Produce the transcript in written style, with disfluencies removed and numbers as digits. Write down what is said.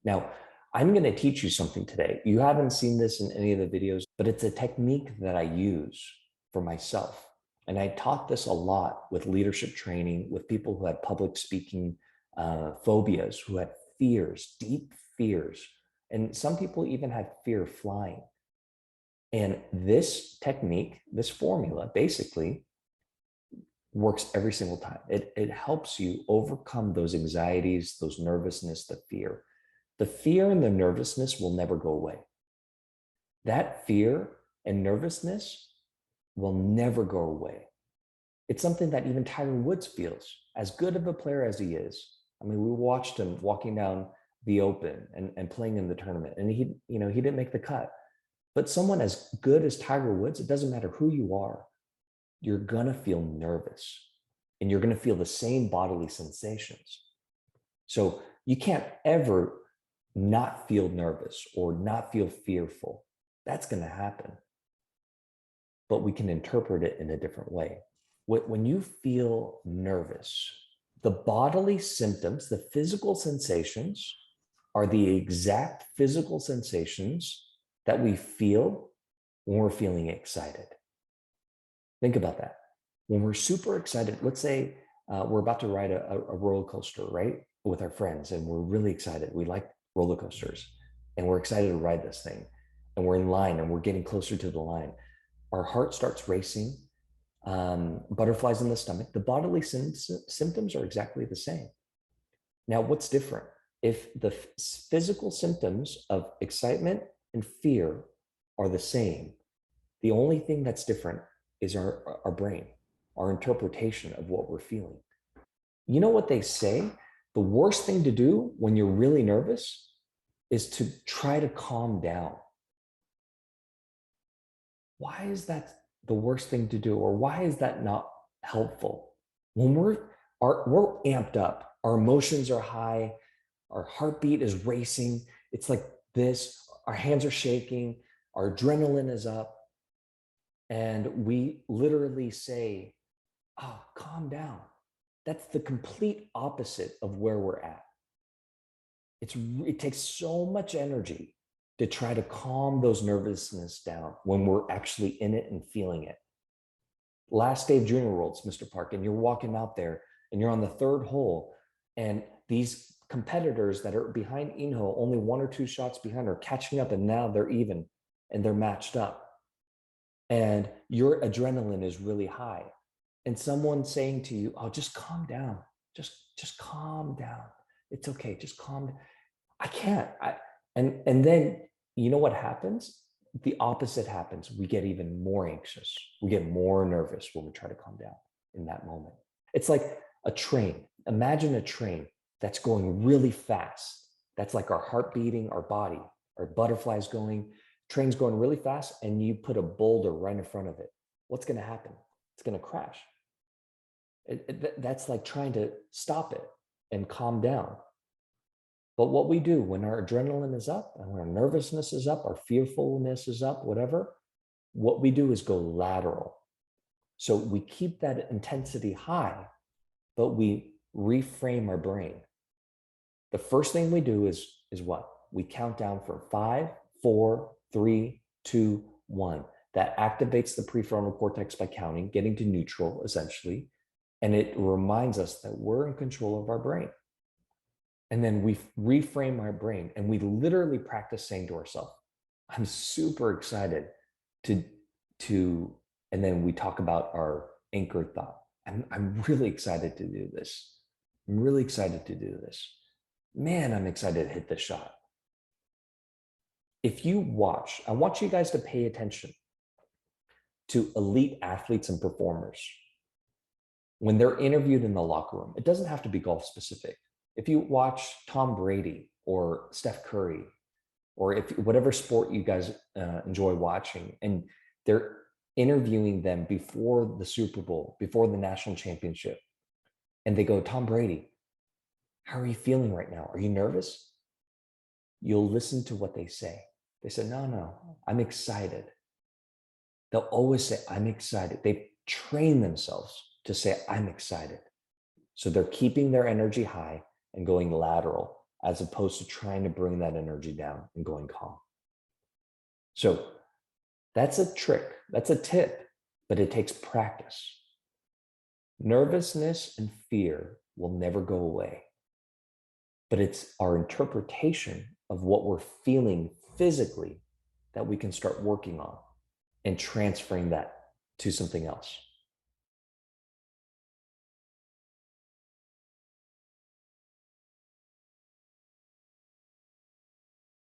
Now, I'm going to teach you something today. You haven't seen this in any of the videos, but it's a technique that I use for myself. And I taught this a lot with leadership training, with people who had public speaking phobias, who had fears, deep fears. And some people even had fear of flying. And this technique, this formula, basically works every single time. It helps you overcome those anxieties, those nervousness, the fear. The fear and the nervousness will never go away. That fear and nervousness will never go away. It's something that even Tiger Woods feels, as good of a player as he is. I mean, we watched him walking down the Open and playing in the tournament, and he didn't make the cut. But someone as good as Tiger Woods, it doesn't matter who you are, you're gonna feel nervous and you're gonna feel the same bodily sensations. So you can't ever not feel nervous or not feel fearful. That's gonna happen. But we can interpret it in a different way. When you feel nervous, the bodily symptoms, the physical sensations, are the exact physical sensations that we feel when we're feeling excited. Think about that. When we're super excited, let's say we're about to ride a roller coaster, right? With our friends, and we're really excited. We like roller coasters, and we're excited to ride this thing. And we're in line, and we're getting closer to the line. Our heart starts racing, butterflies in the stomach. The bodily symptoms are exactly the same. Now, what's different? If the physical symptoms of excitement and fear are the same, the only thing that's different is our brain, our interpretation of what we're feeling. You know what they say? The worst thing to do when you're really nervous is to try to calm down. Why is that the worst thing to do? Or why is that not helpful? When we're amped up, our emotions are high, our heartbeat is racing. It's like this, our hands are shaking, our adrenaline is up. And we literally say, oh, calm down. That's the complete opposite of where we're at. It takes so much energy to try to calm those nervousness down when we're actually in it and feeling it. Last day of Junior Worlds, Mr. Park, and you're walking out there and you're on the third hole, and these competitors that are behind Inho, only 1 or 2 shots behind, are catching up, and now they're even and they're matched up. And your adrenaline is really high. And someone saying to you, oh, just calm down. Just calm down. It's okay. Just calm down. I can't. And then you know what happens? The opposite happens. We get even more anxious. We get more nervous when we try to calm down in that moment. It's like a train. Imagine a train that's going really fast. That's like our heart beating, our body, our butterflies going, train's going really fast, and you put a boulder right in front of it. What's going to happen? It's going to crash. That's like trying to stop it and calm down. But what we do when our adrenaline is up and when our nervousness is up, our fearfulness is up, whatever, what we do is go lateral. So we keep that intensity high, but we reframe our brain. The first thing we do is what? We count down from 5, 4, 3, 2, 1. That activates the prefrontal cortex by counting, getting to neutral, essentially. And it reminds us that we're in control of our brain. And then we reframe our brain, and we literally practice saying to ourselves, I'm super excited to, and then we talk about our anchored thought. I'm really excited to do this. I'm really excited to do this. Man, I'm excited to hit this shot. If you watch, I want you guys to pay attention to elite athletes and performers. When they're interviewed in the locker room, it doesn't have to be golf specific. If you watch Tom Brady or Steph Curry, or if whatever sport you guys enjoy watching, and they're interviewing them before the Super Bowl, before the national championship, and they go, Tom Brady, how are you feeling right now? Are you nervous? You'll listen to what they say. They say, no, I'm excited. They'll always say, I'm excited. They've trained themselves to say, I'm excited. So they're keeping their energy high and going lateral as opposed to trying to bring that energy down and going calm. So that's a trick, that's a tip, but it takes practice. Nervousness and fear will never go away, but it's our interpretation of what we're feeling physically that we can start working on and transferring that to something else.